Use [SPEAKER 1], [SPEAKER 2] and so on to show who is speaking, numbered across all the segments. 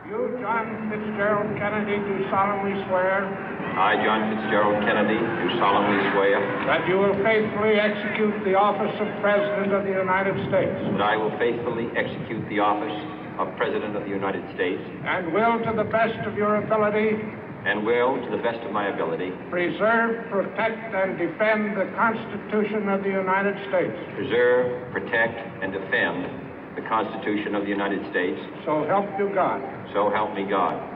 [SPEAKER 1] You, John Fitzgerald Kennedy, do solemnly swear.
[SPEAKER 2] I, John Fitzgerald Kennedy, do solemnly swear.
[SPEAKER 1] That you will faithfully execute the office of President of the United States.
[SPEAKER 2] That I will faithfully execute the office of President of the United States.
[SPEAKER 1] And will, to the best of your ability,
[SPEAKER 2] and will, to the best of my ability,
[SPEAKER 1] preserve, protect, and defend the Constitution of the United States.
[SPEAKER 2] preserve, protect, and defend the Constitution of the United States.
[SPEAKER 1] So help you God.
[SPEAKER 2] So help me God.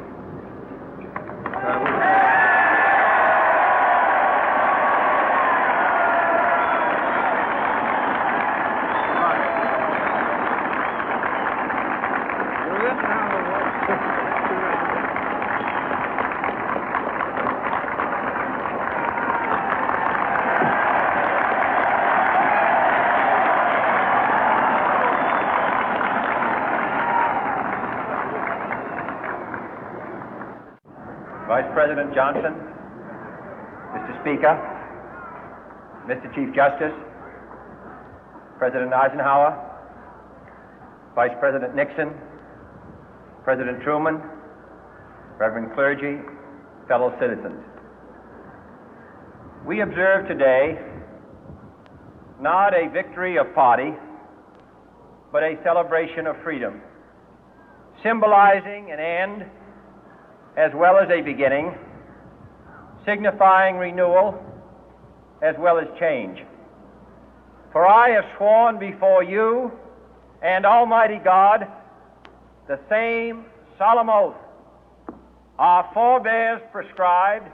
[SPEAKER 3] Vice President Johnson, Mr. Speaker, Mr. Chief Justice, President Eisenhower, Vice President Nixon, President Truman, Reverend clergy, fellow citizens. We observe today not a victory of party, but a celebration of freedom, symbolizing an end as well as a beginning, signifying renewal as well as change. For I have sworn before you and Almighty God the same solemn oath our forebears prescribed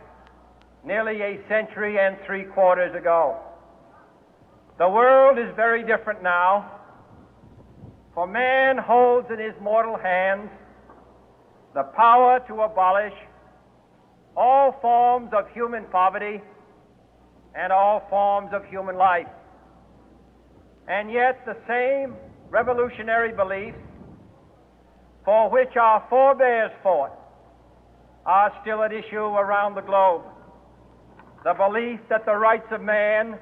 [SPEAKER 3] nearly a century and 3/4 ago. The world is very different now, for man holds in his mortal hands the power to abolish all forms of human poverty and all forms of human life. And yet the same revolutionary beliefs for which our forebears fought are still at issue around the globe. The belief that the rights of man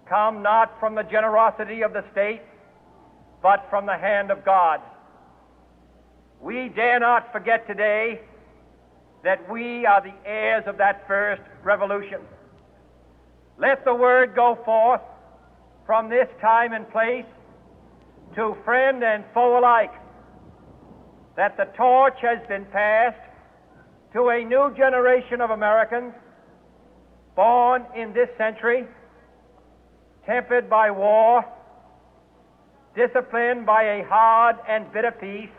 [SPEAKER 3] come not from the generosity of the state, but from the hand of God. We dare not forget today that we are the heirs of that first revolution. Let the word go forth from this time and place to friend and foe alike that the torch has been passed to a new generation of Americans born in this century, tempered by war, disciplined by a hard and bitter peace,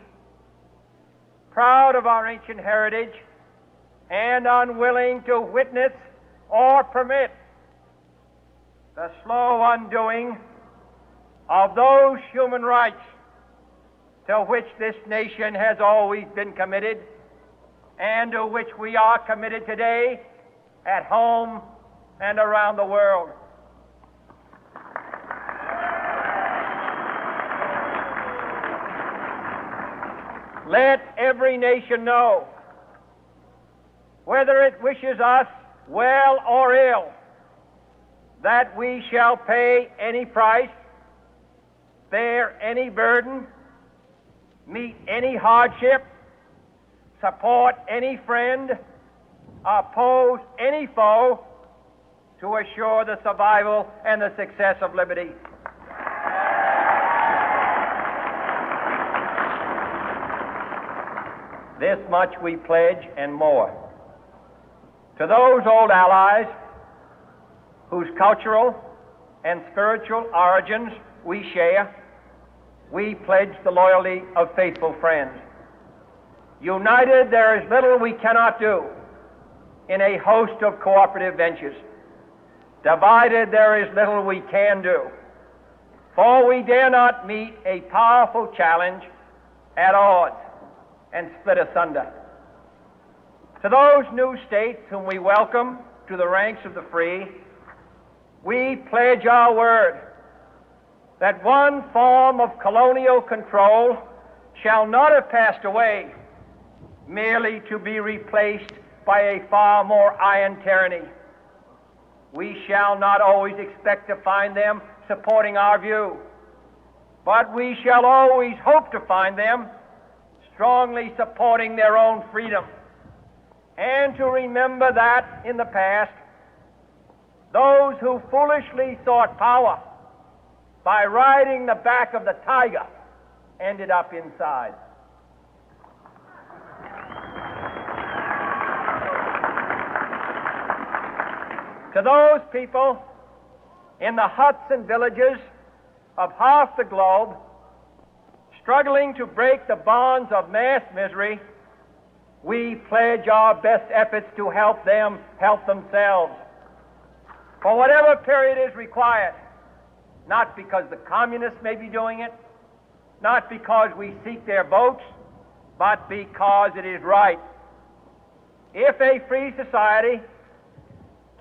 [SPEAKER 3] proud of our ancient heritage, and unwilling to witness or permit the slow undoing of those human rights to which this nation has always been committed and to which we are committed today at home and around the world. Let every nation know, whether it wishes us well or ill, that we shall pay any price, bear any burden, meet any hardship, support any friend, oppose any foe to assure the survival and the success of liberty. This much we pledge and more. To those old allies whose cultural and spiritual origins we share, we pledge the loyalty of faithful friends. United, there is little we cannot do in a host of cooperative ventures. Divided, there is little we can do, for we dare not meet a powerful challenge at odds and split asunder. To those new states whom we welcome to the ranks of the free, we pledge our word that one form of colonial control shall not have passed away merely to be replaced by a far more iron tyranny. We shall not always expect to find them supporting our view, but we shall always hope to find them strongly supporting their own freedom, and to remember that in the past, those who foolishly sought power by riding the back of the tiger ended up inside. To those people in the huts and villages of half the globe struggling to break the bonds of mass misery, we pledge our best efforts to help them help themselves for whatever period is required, not because the communists may be doing it, not because we seek their votes, but because it is right. If a free society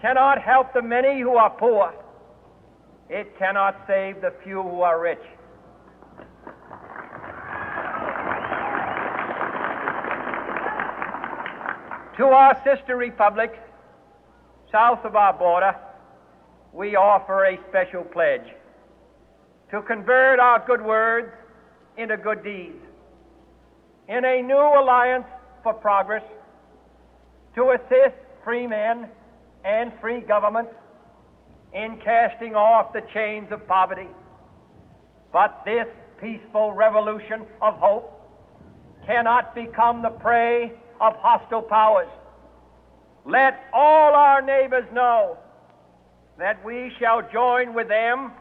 [SPEAKER 3] cannot help the many who are poor, it cannot save the few who are rich. To our sister republics south of our border, we offer a special pledge to convert our good words into good deeds, in a new alliance for progress, to assist free men and free governments in casting off the chains of poverty. But this peaceful revolution of hope cannot become the prey of hostile powers. Let all our neighbors know that we shall join with them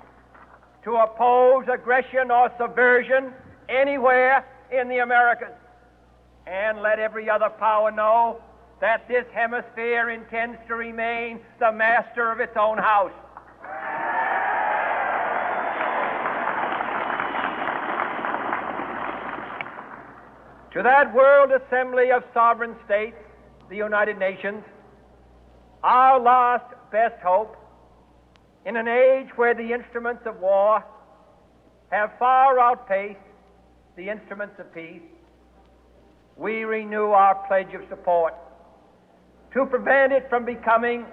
[SPEAKER 3] to oppose aggression or subversion anywhere in the Americas. And let every other power know that this hemisphere intends to remain the master of its own house. To that World Assembly of Sovereign States, the United Nations, our last best hope, in an age where the instruments of war have far outpaced the instruments of peace, we renew our pledge of support to prevent it from becoming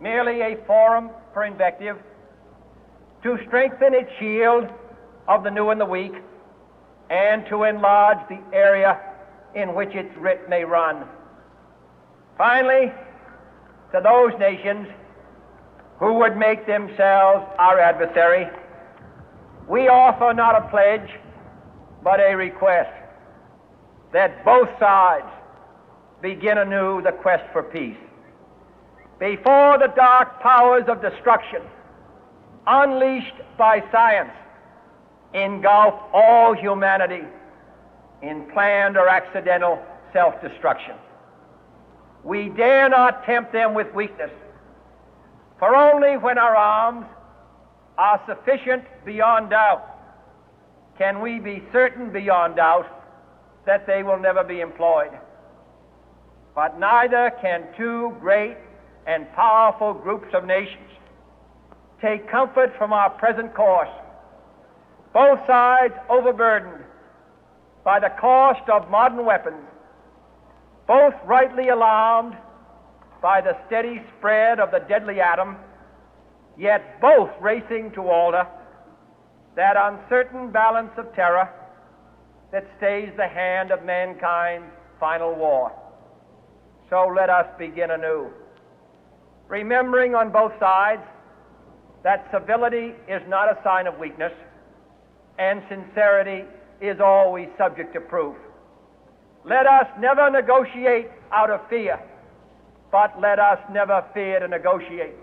[SPEAKER 3] merely a forum for invective, to strengthen its shield of the new and the weak, and to enlarge the area in which its writ may run. Finally, to those nations who would make themselves our adversary, we offer not a pledge, but a request that both sides begin anew the quest for peace. Before the dark powers of destruction, unleashed by science, engulf all humanity in planned or accidental self-destruction, we dare not tempt them with weakness, for only when our arms are sufficient beyond doubt can we be certain beyond doubt that they will never be employed. But neither can two great and powerful groups of nations take comfort from our present course, both sides overburdened by the cost of modern weapons, both rightly alarmed by the steady spread of the deadly atom, yet both racing to alter that uncertain balance of terror that stays the hand of mankind's final war. So let us begin anew, remembering on both sides that civility is not a sign of weakness, and sincerity is always subject to proof. Let us never negotiate out of fear, but let us never fear to negotiate.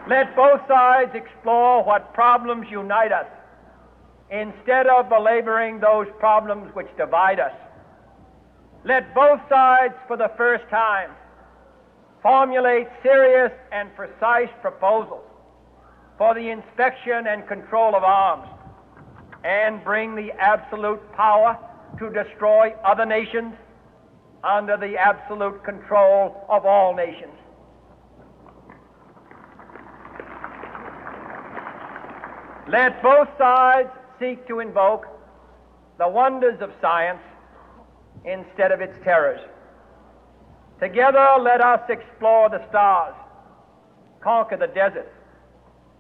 [SPEAKER 3] Let both sides explore what problems unite us, instead of belaboring those problems which divide us. Let both sides, for the first time, formulate serious and precise proposals for the inspection and control of arms, and bring the absolute power to destroy other nations under the absolute control of all nations. Let both sides seek to invoke the wonders of science instead of its terrors. Together, let us explore the stars, conquer the deserts,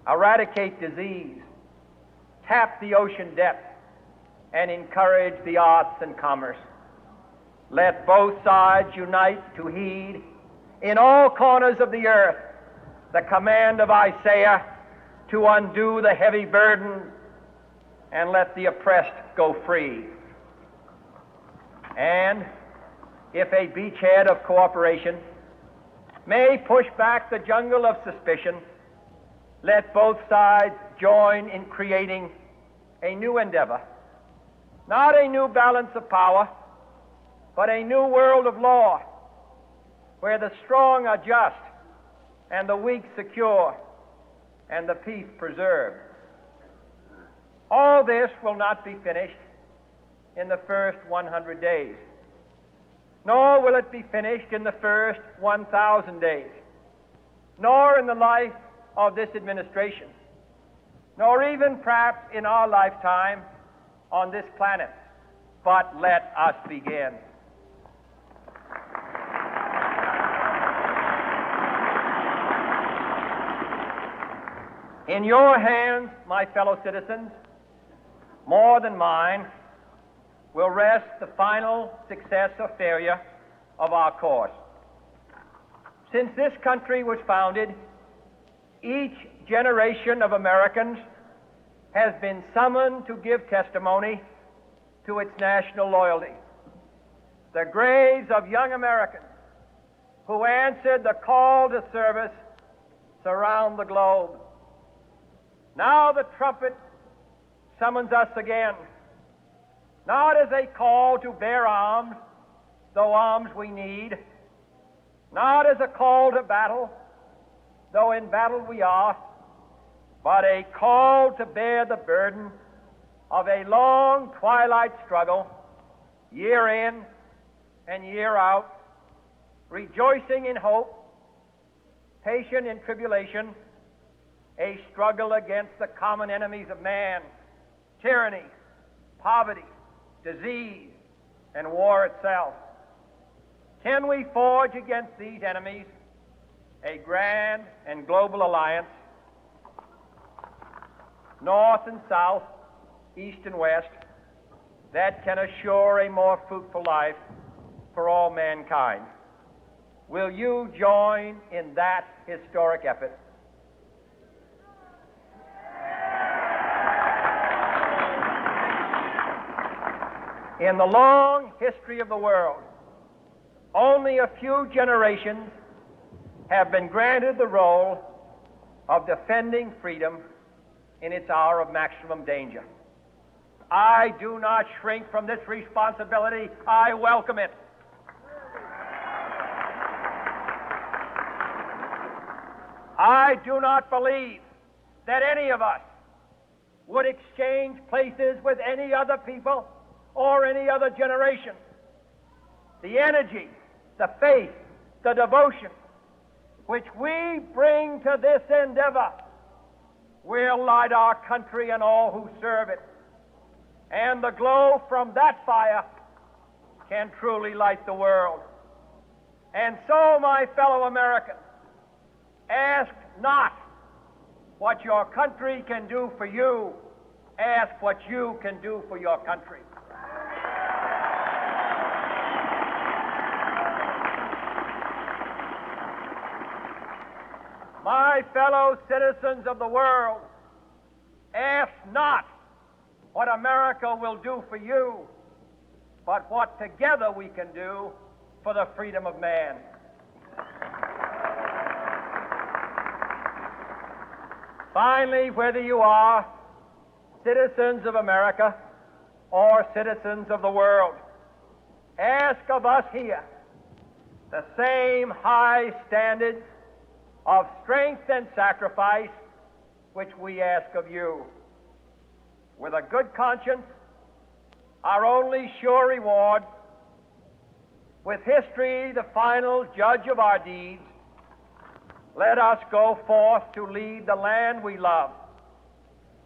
[SPEAKER 3] eradicate disease, tap the ocean depth, and encourage the arts and commerce. Let both sides unite to heed in all corners of the earth the command of Isaiah to undo the heavy burden and let the oppressed go free. and, if a beachhead of cooperation, may push back the jungle of suspicion, let both sides join in creating a new endeavor, not a new balance of power, but a new world of law, where the strong are just and the weak secure and the peace preserved. All this will not be finished in the first 100 days, nor will it be finished in the first 1,000 days, nor in the life of this administration, nor even perhaps in our lifetime on this planet. But let us begin. In your hands, my fellow citizens, more than mine, will rest the final success or failure of our course. Since this country was founded, each generation of Americans has been summoned to give testimony to its national loyalty. The graves of young Americans who answered the call to service surround the globe. Now the trumpet summons us again, not as a call to bear arms, though arms we need, not as a call to battle, though in battle we are, but a call to bear the burden of a long twilight struggle, year in and year out, rejoicing in hope, patient in tribulation, a struggle against the common enemies of man, tyranny, poverty, disease, and war itself. Can we forge against these enemies a grand and global alliance, north and south, east and west, that can assure a more fruitful life for all mankind? Will you join in that historic effort? In the long history of the world, only a few generations have been granted the role of defending freedom in its hour of maximum danger. I do not shrink from this responsibility. I welcome it. I do not believe that any of us would exchange places with any other people or any other generation. The energy, the faith, the devotion which we bring to this endeavor will light our country and all who serve it. And the glow from that fire can truly light the world. And so, my fellow Americans, ask not what your country can do for you. Ask what you can do for your country. My fellow citizens of the world, ask not what America will do for you, but what together we can do for the freedom of man. Finally, whether you are citizens of America or citizens of the world, ask of us here the same high standards of strength and sacrifice which we ask of you. With a good conscience, our only sure reward, with history the final judge of our deeds, let us go forth to lead the land we love,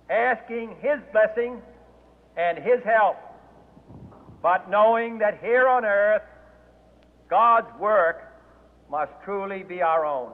[SPEAKER 3] asking His blessing and His help, but knowing that here on earth God's work must truly be our own.